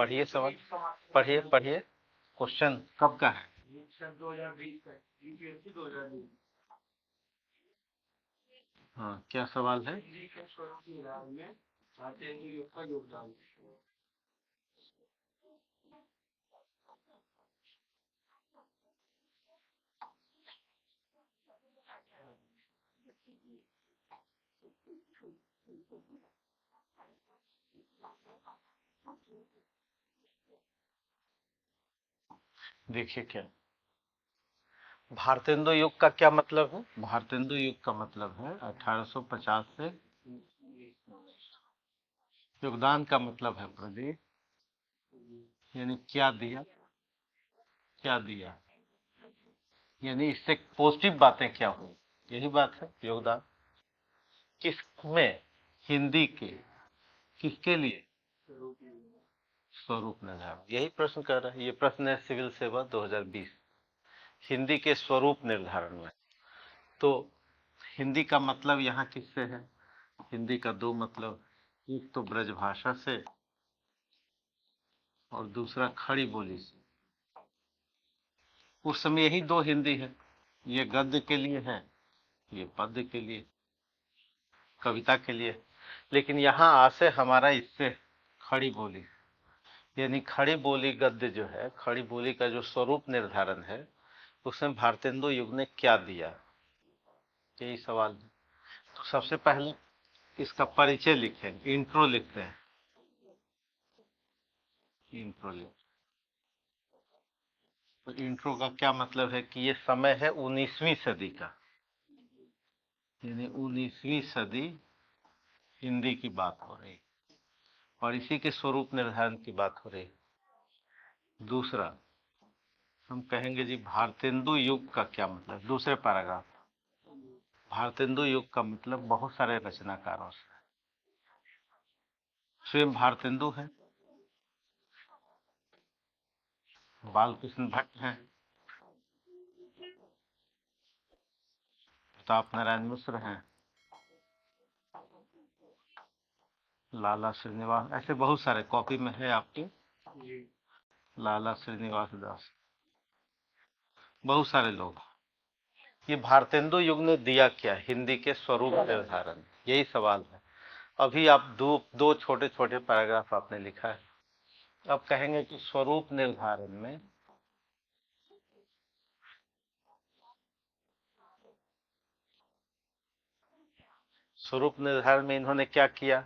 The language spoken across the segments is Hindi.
पढ़िए सवाल, पढ़िए पढ़िए। क्वेश्चन कब का है? सर 2020 का यूपीएससी 2020। हाँ, क्या सवाल है? हिंदी के स्वरूप निर्धारण में भारतीय हिंदी योग का योगदान। देखिए क्या, भारतेंदु युग का क्या मतलब है? भारतेंदु युग का मतलब है 1850 से। योगदान का मतलब है प्रदीप, यानी क्या दिया, क्या दिया, यानी इससे पॉजिटिव बातें क्या हुई, यही बात है योगदान। किसमें? हिंदी के। किसके लिए? स्वरूप निर्धारण, यही प्रश्न कर रहा है। ये प्रश्न है सिविल सेवा 2020, हिंदी के स्वरूप निर्धारण में। तो हिंदी का मतलब यहाँ किससे है? हिंदी का दो मतलब, एक तो ब्रजभाषा से और दूसरा खड़ी बोली से। उस समय यही दो हिंदी है, ये गद्य के लिए है, ये पद्य के लिए, कविता के लिए। लेकिन यहाँ आसे हमारा इससे खड़ी बोली, यानी खड़ी बोली गद्य जो है, खड़ी बोली का जो स्वरूप निर्धारण है, उसमें भारतेंदु युग ने क्या दिया, यही सवाल है। तो सबसे पहले इसका परिचय लिखें, इंट्रो लिखते हैं, इंट्रो लिख। तो इंट्रो का क्या मतलब है कि ये समय है 19वीं सदी का, यानी 19वीं सदी हिंदी की बात हो रही और इसी के स्वरूप निर्धारण की बात हो रही। दूसरा हम कहेंगे जी भारतेंदु युग का क्या मतलब, दूसरे पैराग्राफ। भारतेंदु युग का मतलब बहुत सारे रचनाकारों से, स्वयं भारतेंदु है, बालकृष्ण भट्ट हैं, प्रताप नारायण मिश्र हैं, लाला श्रीनिवास, ऐसे बहुत सारे कॉपी में है आपके, लाला श्रीनिवास दास, बहुत सारे लोग। ये भारतेंदु युग ने दिया क्या हिंदी के स्वरूप निर्धारण, यही सवाल है। अभी आप दो दो छोटे छोटे पैराग्राफ आपने लिखा है। अब कहेंगे कि स्वरूप निर्धारण में स्वरूप निर्धारण में इन्होंने क्या किया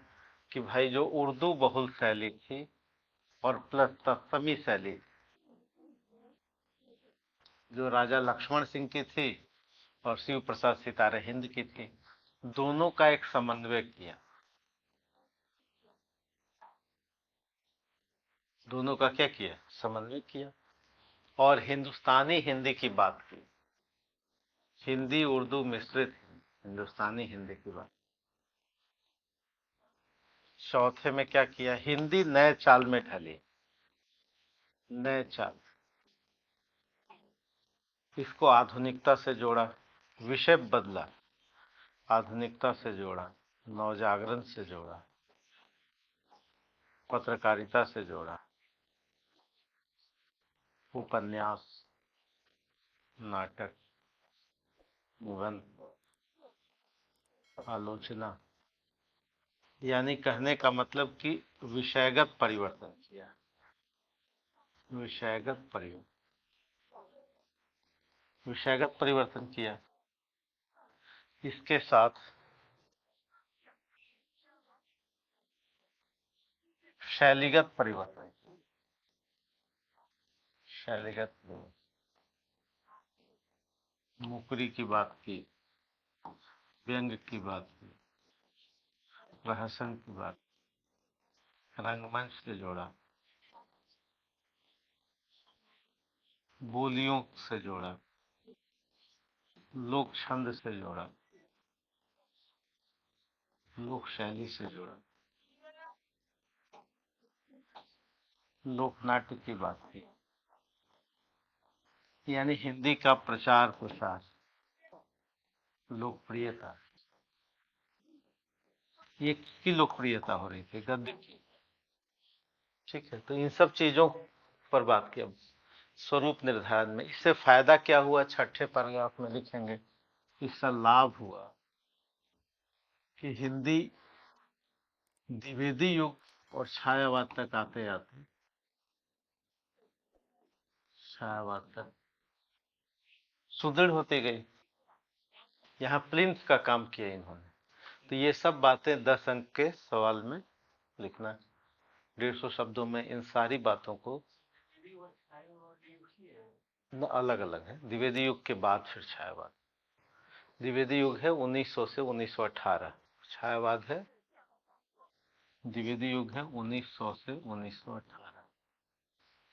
कि भाई जो उर्दू बहुल शैली थी और प्लस तत्समी शैली, जो राजा लक्ष्मण सिंह की थी और शिव प्रसाद सितारे हिंद की थी, दोनों का एक समन्वय किया, दोनों का क्या किया, समन्वय किया। और हिंदुस्तानी हिंदी की बात की, हिंदी उर्दू मिश्रित हिंदुस्तानी हिंदी की बात। चौथे में क्या किया, हिंदी नए चाल में ढली, नए चाल, इसको आधुनिकता से जोड़ा, विषय बदला, आधुनिकता से जोड़ा, नवजागरण से जोड़ा, पत्रकारिता से जोड़ा, उपन्यास, नाटक, निबंध, आलोचना, यानी कहने का मतलब कि विषयगत परिवर्तन किया, विषयगत परिवर्तन, विषयगत परिवर्तन किया। इसके साथ शैलीगत परिवर्तन, शैलीगत परिवर्तन, मुकरी की बात की, व्यंग की बात की, प्रहसन की बात, रंगमंच से जोड़ा, बोलियों से जोड़ा, लोक छंद से जोड़ा, लोक शैली से जोड़ा, लोक नाट्य की बात की, यानी हिंदी का प्रचार प्रसार, लोकप्रियता। ये किसकी लोकप्रियता हो रही थी, गद्य की। ठीक है, तो इन सब चीजों पर बात की। अब स्वरूप निर्धारण में इससे फायदा क्या हुआ, छठे पैराग्राफ में लिखेंगे। इसका लाभ हुआ कि हिंदी द्विवेदी युग और छायावाद तक आते आते छायावाद तक सुदृढ़ होती गई। यहाँ प्लिंथ का काम किया इन्होंने। तो ये सब बातें 10 अंक के सवाल में लिखना, 150 शब्दों में इन सारी बातों को। अलग अलग है, द्विवेदी युग के बाद फिर छायावाद। द्विवेदी युग है 1900 से 1918, छायावाद है, द्विवेदी युग है 1900 से 1918,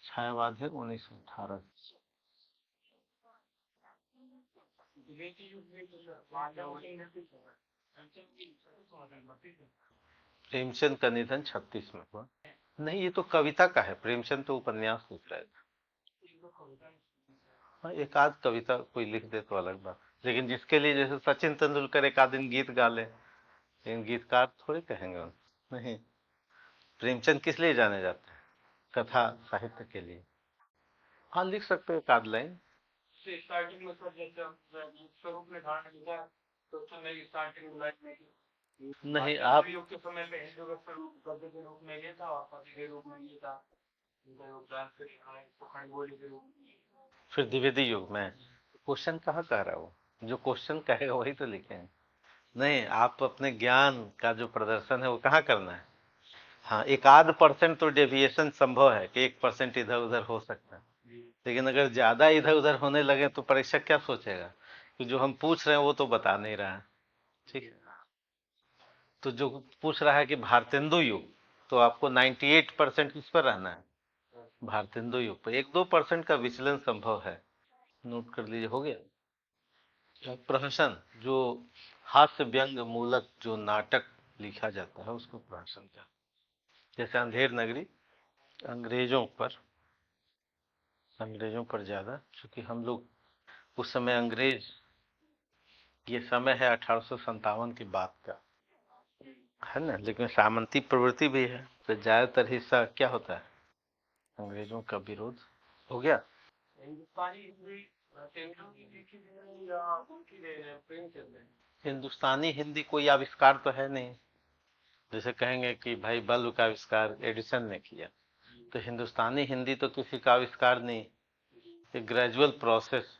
छायावाद है 1918। प्रेमचंद का निधन 36 में हुआ। नहीं, ये तो कविता का है, प्रेमचंद तो उपन्यास लिख रहे थे। हाँ, एक आध कविता कोई लिख दे तो अलग बात, लेकिन जिसके लिए जैसे सचिन तेंदुलकर एक आध दिन गीत गा ले, लेकिन गीतकार थोड़े कहेंगे उनको। नहीं, प्रेमचंद किस लिए जाने जाते हैं, कथा साहित्य के लिए। हाँ, लिख सकते हो एक आध लाइन। स्टार्टिंग में सर जैसे स्वरूप ने धारण लिखा तो उसमें स्टार्टिंग लाइन में नहीं, आप युग के समय पे हिंदू का स्वरूप गद्य के रूप में ये था और पति के रूप में ये था, फिर द्विवेदी युग में क्वेश्चन कहाँ कह रहा हो, जो क्वेश्चन कहेगा वही तो लिखेंगे। नहीं, आप अपने ज्ञान का जो प्रदर्शन है वो कहाँ करना है। हाँ, एक आध परसेंट तो डेविएशन संभव है कि 1% इधर उधर हो सकता है, लेकिन अगर ज्यादा इधर उधर होने लगे तो परीक्षक क्या सोचेगा कि जो हम पूछ रहे हैं वो तो बता नहीं रहा है। ठीक है, तो जो पूछ रहा है कि भारतेंदु युग, तो आपको 98% किस पर रहना है, भारतेंदु युग पर। 1-2% का विचलन संभव है, नोट कर लीजिए। हो गया। प्रहसन, जो हास्य व्यंग मूलक जो नाटक लिखा जाता है उसको प्रहसन कहते हैं। जैसे अंधेर नगरी, अंग्रेजों पर ज्यादा, क्योंकि हम लोग उस समय अंग्रेज, ये समय है 1857 की बात का है ना, लेकिन सामंती प्रवृत्ति भी है, तो ज्यादातर हिस्सा क्या होता है, अंग्रेजों का विरोध। हो गया। हिंदुस्तानी हिंदी कोई आविष्कार तो है नहीं, जैसे कहेंगे कि भाई बल्ब का आविष्कार एडिसन ने किया, तो हिंदुस्तानी हिंदी तो किसी का आविष्कार नहीं, एक ग्रेजुअल प्रोसेस,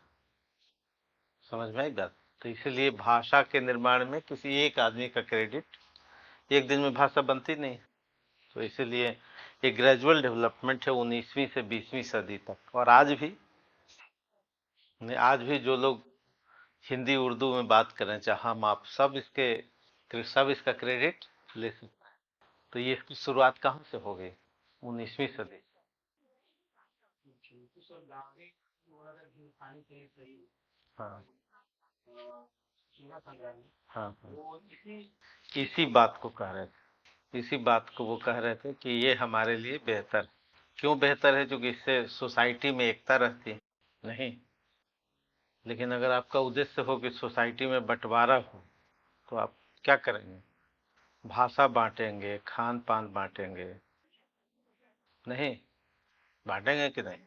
समझ में आई बात। तो इसीलिए भाषा के निर्माण में किसी एक आदमी का क्रेडिट, एक दिन में भाषा बनती नहीं, तो इसीलिए एक ग्रेजुअल डेवलपमेंट है 19वीं से 20वीं सदी तक। और आज भी जो लोग हिंदी उर्दू में बात कर रहे हैं, चाहे हम आप सब इसका क्रेडिट ले सकते हैं। तो ये इसकी शुरुआत कहाँ से हो गई, 19वीं सदी। हाँ हाँ हाँ, इसी बात को कह रहे थे, इसी बात को वो कह रहे थे कि ये हमारे लिए बेहतर। क्यों बेहतर है, क्योंकि इससे सोसाइटी में एकता रहती है। नहीं, लेकिन अगर आपका उद्देश्य हो कि सोसाइटी में बंटवारा हो, तो आप क्या करेंगे, भाषा बांटेंगे, खान पान बांटेंगे। नहीं, बांटेंगे कि नहीं।